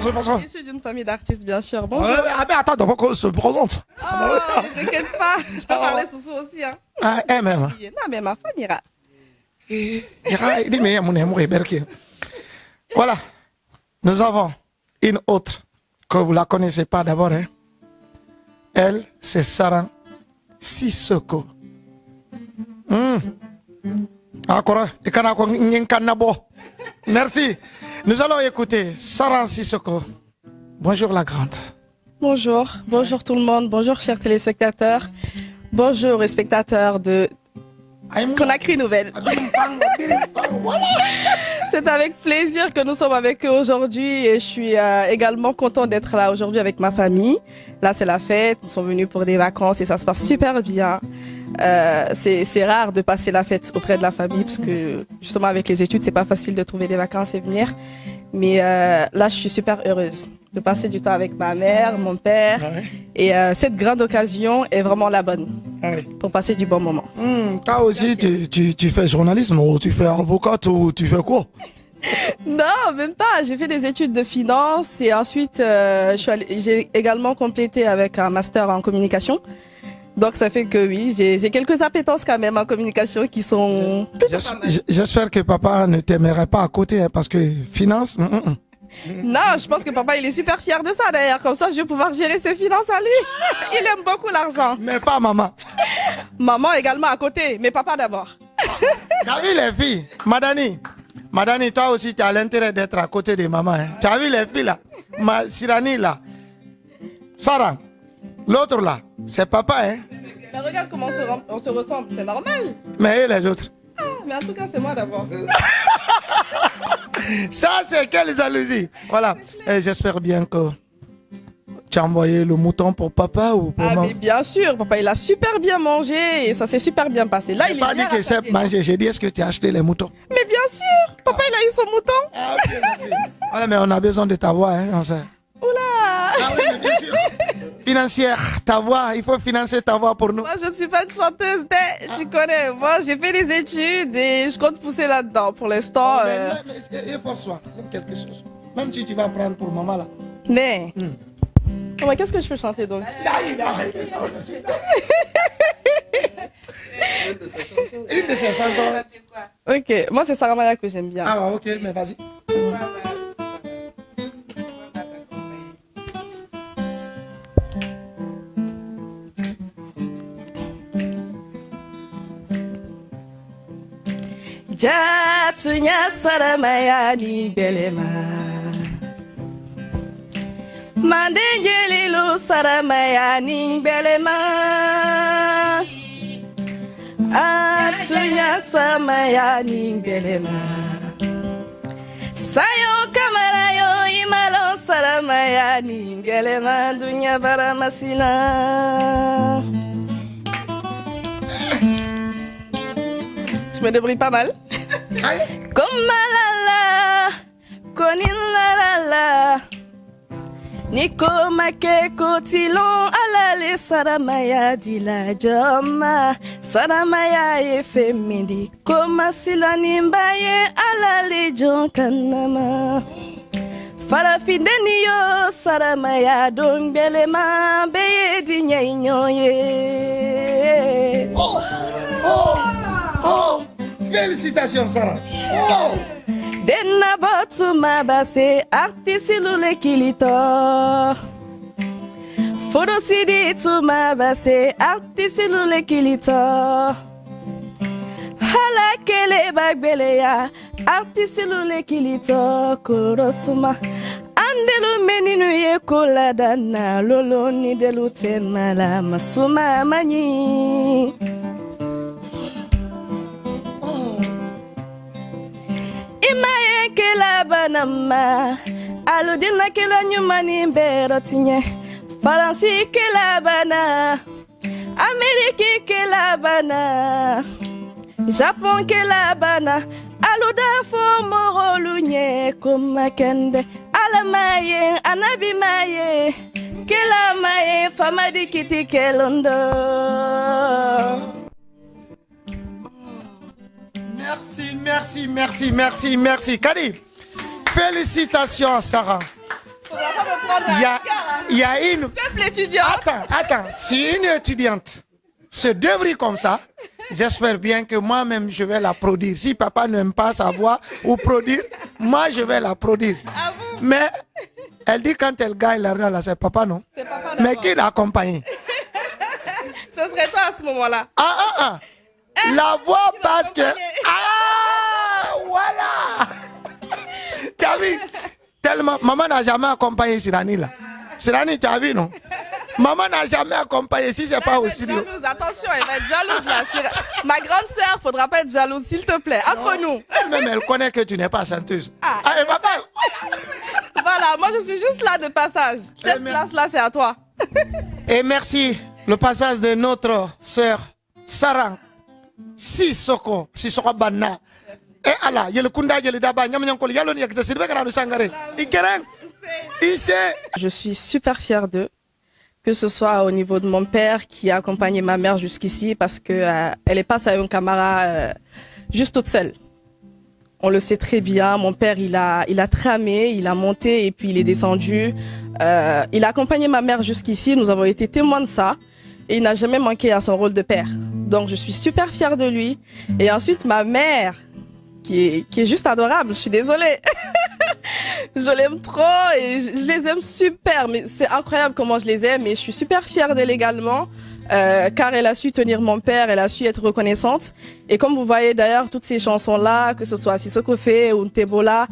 bonsoir. Je suis d'une famille d'artistes, bien sûr. Bonjour. Ah, mais attends, d'abord qu'on se présente. Oh, ne t'inquiète pas. Je peux parler sous aussi. Hein. Ah, même. Non, mais ma femme ira. Voilà. Nous avons une autre que vous ne la connaissez pas d'abord. Hein. Elle, c'est Sarah Sissoko. Merci. Nous allons écouter Sarah Sissoko. Bonjour la grande. Bonjour. Bonjour tout le monde. Bonjour chers téléspectateurs. Bonjour les spectateurs de Conakry Nouvelle. C'est avec plaisir que nous sommes avec eux aujourd'hui et je suis également content d'être là aujourd'hui avec ma famille. Là, c'est la fête. Nous sommes venus pour des vacances et ça se passe super bien. C'est rare de passer la fête auprès de la famille parce que justement avec les études, c'est pas facile de trouver des vacances et venir. Mais là, je suis super heureuse de passer du temps avec ma mère, mon père. Ah ouais. Et cette grande occasion est vraiment la bonne pour passer du bon moment. Toi aussi, tu fais journalisme ou tu fais avocate ou tu fais quoi? Non, même pas. J'ai fait des études de finance et ensuite, j'ai également complété avec un master en communication. Donc ça fait que oui, j'ai quelques appétences quand même en communication qui sont... J'espère que papa ne t'aimerait pas à côté hein, parce que finance... Non, je pense que papa il est super fier de ça d'ailleurs. Comme ça, je vais pouvoir gérer ses finances à lui. Il aime beaucoup l'argent. Mais pas maman. Maman également à côté, mais papa d'abord. T'as vu les filles? Madani, toi aussi tu as l'intérêt d'être à côté de maman. Hein. Tu as vu les filles là? Sirani là. Sarah, l'autre là, c'est papa hein. Mais regarde comment on se ressemble, c'est normal. Mais et les autres? Ah, mais en tout cas, c'est moi d'abord. Ça, c'est quelle jalousie. Voilà. J'espère bien que tu as envoyé le mouton pour papa ou pour maman. Mais bien sûr, papa, il a super bien mangé et ça s'est super bien passé. Là, il pas dit que c'est manger. J'ai dit, est-ce que tu as acheté les moutons? Mais bien sûr, papa, il a eu son mouton. Ah, ok, merci. Voilà, mais on a besoin de ta voix, hein, on sait. Oula. Ah oui, mais bien sûr. Financière, ta voix, il faut financer ta voix pour nous. Moi, je ne suis pas une chanteuse, tu connais. Moi, j'ai fait des études et je compte pousser là-dedans pour l'instant. Mais efforce-toi, quelque chose. Même si tu vas prendre pour maman là. Mais, oh, qu'est-ce que je peux chanter donc? Une de ces chansons. Ok, moi, c'est Sarah Maya que j'aime bien. Ah, ok, mais vas-y. Jatunya saramaya ni belema Mandenjelilu saramaya ni belema Atunya saramaya ni belema Sayo kamara yo imalo saramaya ni belema Dunya baramasina. Je me débrouille pas mal. Comme la konin la Niko make kotilon alale saramaya dila joma saramaya ye femindi koma silani mbaye alale jon kanama farafindeni yo saramaya don belema beye di nyoye. Oh, félicitations Sarah. Oh. Denna botu mabase artisi lule kilito. Fodo sidi tu mabase artisi lule kilito. Hala kele bagbele ya artisi lule kilito korosuma. Andelu meninu ye kola dana lolo ni delu temala masuma mani. Imaye kela banama aludina kela nyumani berotinye Faransi kela bana Ameriki kela bana Japon kela bana aluda fo morolunye kumakende alamaye anabi maye kela maye famadi kiti kelondo. Merci. Kadi, félicitations à Sarah. Faudra pas me prendre Il y a, à cœur, hein. il y a une... Simple étudiant. Attends, si une étudiante se débrouille comme ça, j'espère bien que moi-même je vais la produire. Si papa n'aime pas sa voix ou produire, moi je vais la produire. Ah bon? Mais elle dit quand elle gagne l'argent là, c'est papa non? C'est papa Mais d'abord. qui l'a accompagné? Ce serait toi à ce moment-là. Ah. La voix parce que... accompagné. Ah, voilà. Tu as vu? Tellement, maman n'a jamais accompagné Sirani là. Sirani, tu as vu non? Maman n'a jamais accompagné, si c'est pas Elle va au être studio. jalouse. Attention, elle va être jalouse là. Ma grande sœur, faudra pas être jalouse, s'il te plaît. Entre nous. Elle-même, elle connaît que tu n'es pas chanteuse. Ah, Elle va pas... Voilà, moi je suis juste là de passage. Cette place-là, c'est à toi. Et merci, le passage de notre sœur Sarang Sissoko Banna. Et Allah, yel kunda yel daba nyam nyam kol yalo ni yakta sirbe kana sangare. Ikeren. Ici. Je suis super fière d'eux, que ce soit au niveau de mon père qui a accompagné ma mère jusqu'ici parce que elle est pas à un camarade juste toute seule. On le sait très bien. Mon père, il a tramé, il a monté et puis il est descendu. Il a accompagné ma mère jusqu'ici. Nous avons été témoins de ça. Et il n'a jamais manqué à son rôle de père. Donc, je suis super fière de lui. Et ensuite, ma mère, qui est juste adorable. Je suis désolée. Je l'aime trop et je les aime super. Mais c'est incroyable comment je les aime. Et je suis super fière d'elle également. Car elle a su tenir mon père, elle a su être reconnaissante. Et comme vous voyez d'ailleurs toutes ces chansons-là, que ce soit Sissoko Fe ou Ntebola,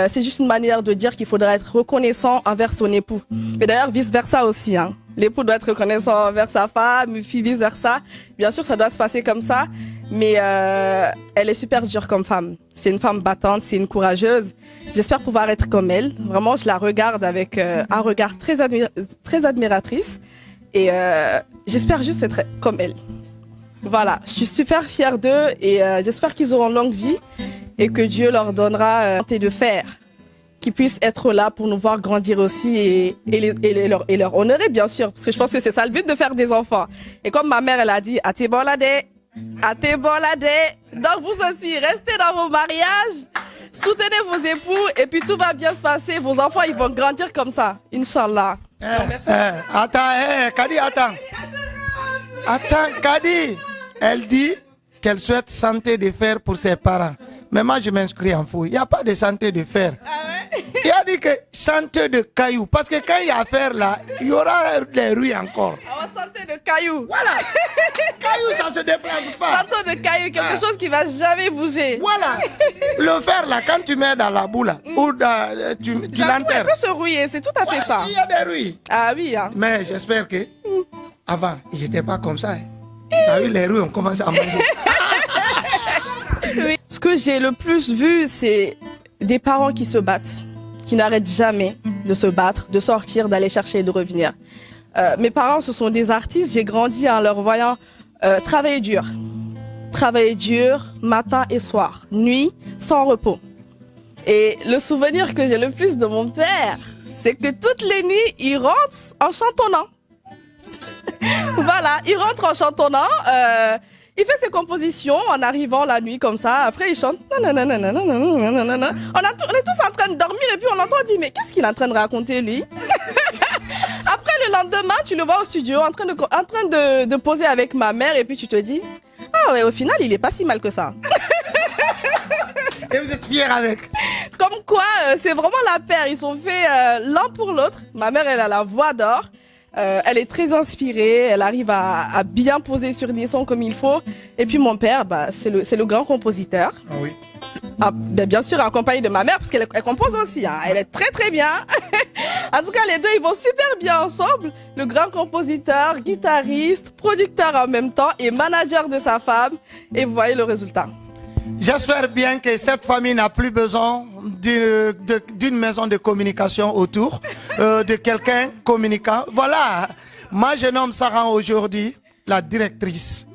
c'est juste une manière de dire qu'il faudra être reconnaissant envers son époux. Et d'ailleurs vice-versa aussi. Hein. L'époux doit être reconnaissant envers sa femme, fille vice-versa. Bien sûr, ça doit se passer comme ça. Mais elle est super dure comme femme. C'est une femme battante, c'est une courageuse. J'espère pouvoir être comme elle. Vraiment, je la regarde avec un regard très admiratrice. Et j'espère juste être comme elle. Voilà, je suis super fière d'eux et j'espère qu'ils auront longue vie et que Dieu leur donnera de fer, qu'ils puissent être là pour nous voir grandir aussi et leur honorer bien sûr, parce que je pense que c'est ça le but de faire des enfants. Et comme ma mère elle a dit, ate bolade, donc vous aussi restez dans vos mariages, soutenez vos époux et puis tout va bien se passer. Vos enfants ils vont grandir comme ça, Inch'Allah. Kadi, attends. Attends, Kadi. Elle dit qu'elle souhaite santé de fer pour ses parents. Mais moi, je m'inscris en fou. Il n'y a pas de santé de fer. Il a dit que santé de cailloux. Parce que quand il y a à faire là, il y aura des rues encore. Santé de cailloux. Voilà. Cailloux, ça ne se déplace pas. Santé de cailloux, quelque chose qui ne va jamais bouger. Voilà. Le fer là, quand tu mets dans la boue là, ou tu l'enterres. Elle peut se rouiller, c'est tout à fait ça. Il y a des rues. Ah oui. Hein. Mais j'espère que avant, ils n'étaient pas comme ça. T'as vu, les rues ont commencé à manger. Oui. Ce que j'ai le plus vu, c'est des parents qui se battent, qui n'arrêtent jamais de se battre, de sortir, d'aller chercher et de revenir. Mes parents, ce sont des artistes. J'ai grandi en leur voyant travailler dur. Travailler dur, matin et soir, nuit, sans repos. Et le souvenir que j'ai le plus de mon père, c'est que toutes les nuits, il rentre en chantonnant. Voilà, il rentre en chantonnant. Il fait ses compositions en arrivant la nuit comme ça. Après, il chante. On est tous en train de dormir et puis on entend dire mais qu'est-ce qu'il est en train de raconter lui? Après, le lendemain, tu le vois au studio en train de poser avec ma mère et puis tu te dis ah ouais, au final, il est pas si mal que ça. Et vous êtes fiers avec? Comme quoi, c'est vraiment la paire. Ils sont faits l'un pour l'autre. Ma mère, elle a la voix d'or. Elle est très inspirée, elle arrive à bien poser sur des sons comme il faut. Et puis mon père, c'est le grand compositeur. Ah oui. Bien sûr, en compagnie de ma mère, parce qu'elle compose aussi. Hein. Elle est très très bien. En tout cas, les deux, ils vont super bien ensemble. Le grand compositeur, guitariste, producteur en même temps et manager de sa femme. Et vous voyez le résultat. J'espère bien que cette famille n'a plus besoin d'une maison de communication autour, de quelqu'un communicant. Voilà, moi je nomme Sarah aujourd'hui la directrice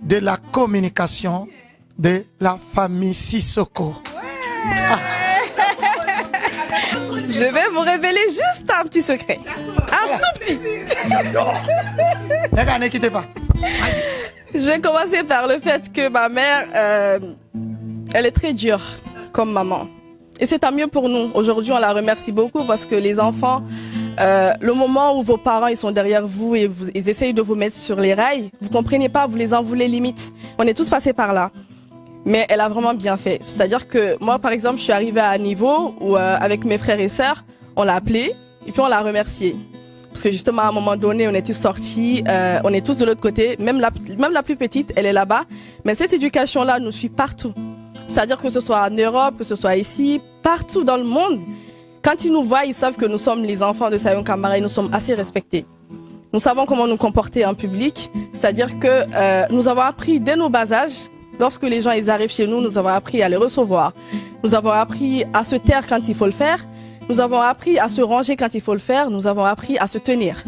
de la communication de la famille Sissoko. Ouais. Ah. Je vais vous révéler juste un petit secret. Un tout petit. J'adore. Les gars, ne quittez pas. Je vais commencer par le fait que ma mère, elle est très dure comme maman. Et c'est tant mieux pour nous. Aujourd'hui, on la remercie beaucoup parce que les enfants, le moment où vos parents ils sont derrière vous et ils essayent de vous mettre sur les rails, vous comprenez pas, vous les en voulez limite. On est tous passés par là. Mais elle a vraiment bien fait. C'est-à-dire que moi, par exemple, je suis arrivée à un niveau où, avec mes frères et sœurs, on l'a appelée et puis on l'a remerciée. Parce que justement, à un moment donné, on est tous sortis, on est tous de l'autre côté. Même la plus petite, elle est là-bas. Mais cette éducation-là nous suit partout. C'est-à-dire que ce soit en Europe, que ce soit ici, partout dans le monde. Quand ils nous voient, ils savent que nous sommes les enfants de Sayon Camara et nous sommes assez respectés. Nous savons comment nous comporter en public. C'est-à-dire que nous avons appris dès nos bas âges. Lorsque les gens ils arrivent chez nous, nous avons appris à les recevoir. Nous avons appris à se taire quand il faut le faire. Nous avons appris à se ranger quand il faut le faire. Nous avons appris à se tenir.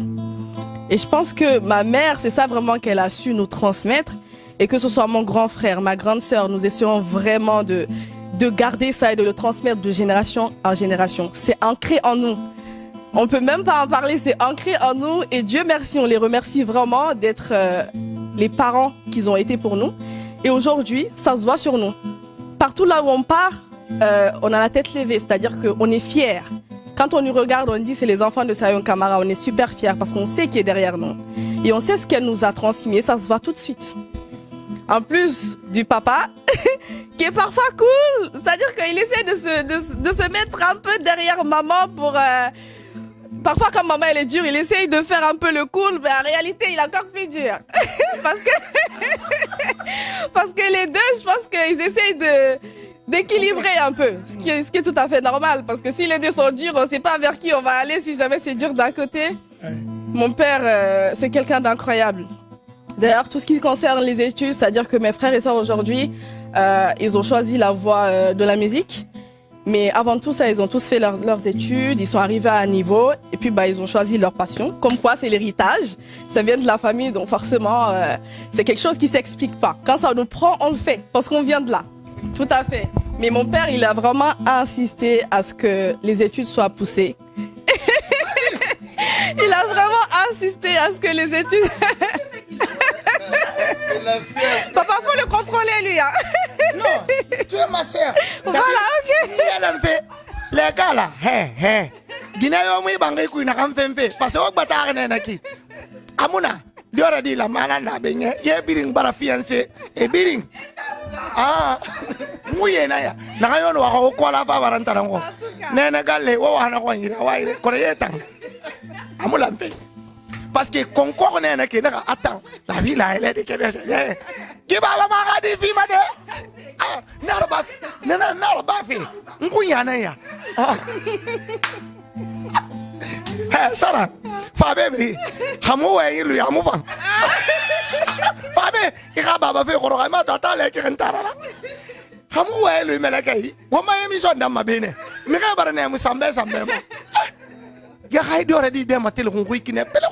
Et je pense que ma mère, c'est ça vraiment qu'elle a su nous transmettre. Et que ce soit mon grand frère, ma grande sœur, nous essayons vraiment de garder ça et de le transmettre de génération en génération. C'est ancré en nous. On peut même pas en parler, c'est ancré en nous. Et Dieu merci, on les remercie vraiment d'être les parents qu'ils ont été pour nous. Et aujourd'hui, ça se voit sur nous. Partout là où on part, on a la tête levée, c'est-à-dire qu'on est fiers. Quand on nous regarde, on dit c'est les enfants de Sayon Camara, on est super fiers parce qu'on sait qui est derrière nous. Et on sait ce qu'elle nous a transmis, et ça se voit tout de suite. En plus du papa, qui est parfois cool, c'est-à-dire qu'il essaie de se mettre un peu derrière maman pour... Parfois, quand maman elle est dure, il essaye de faire un peu le cool, mais en réalité, il est encore plus dur. parce que les deux, je pense qu'ils essayent d'équilibrer un peu, ce qui est tout à fait normal. Parce que si les deux sont durs, on ne sait pas vers qui on va aller si jamais c'est dur d'un côté. Mon père, c'est quelqu'un d'incroyable. D'ailleurs, tout ce qui concerne les études, c'est-à-dire que mes frères et sœurs aujourd'hui, ils ont choisi la voie de la musique. Mais avant tout ça, ils ont tous fait leurs études, ils sont arrivés à un niveau et puis ils ont choisi leur passion. Comme quoi, c'est l'héritage, ça vient de la famille, donc forcément, c'est quelque chose qui s'explique pas. Quand ça nous prend, on le fait parce qu'on vient de là. Tout à fait. Mais mon père, il a vraiment insisté à ce que les études soient poussées. Il a vraiment insisté à ce que les études... Papa, faut le contrôler lui. Hein. Non, tu es ma sœur. Voilà, ok. Les gars là, Guinée yo mui bangai kui na kam femfe. Parce que ok batare ne naki. Amuna, diora di la mana na benye. Ye biring bara fiancé e biring. Ah, muye na ya. Na kayo no ako ko la fa baranta ngo. Ne na galle wo wana ko ngira wa ire ko yetang. Amula mfe. Parce que concours n'est que attends, la vie là elle est de quelle qui va ma di fi ma de ah na ba fi ngunya na ya Sarah Fabe bri hamu wa ilu ya mu fan Fabe ira baba fe ko ma tata le ki rentara la hamu wa ilu melakai wa ma émission ndam bene mi ka barane mu sambe ma ya hay dore di dem atel ko kine pele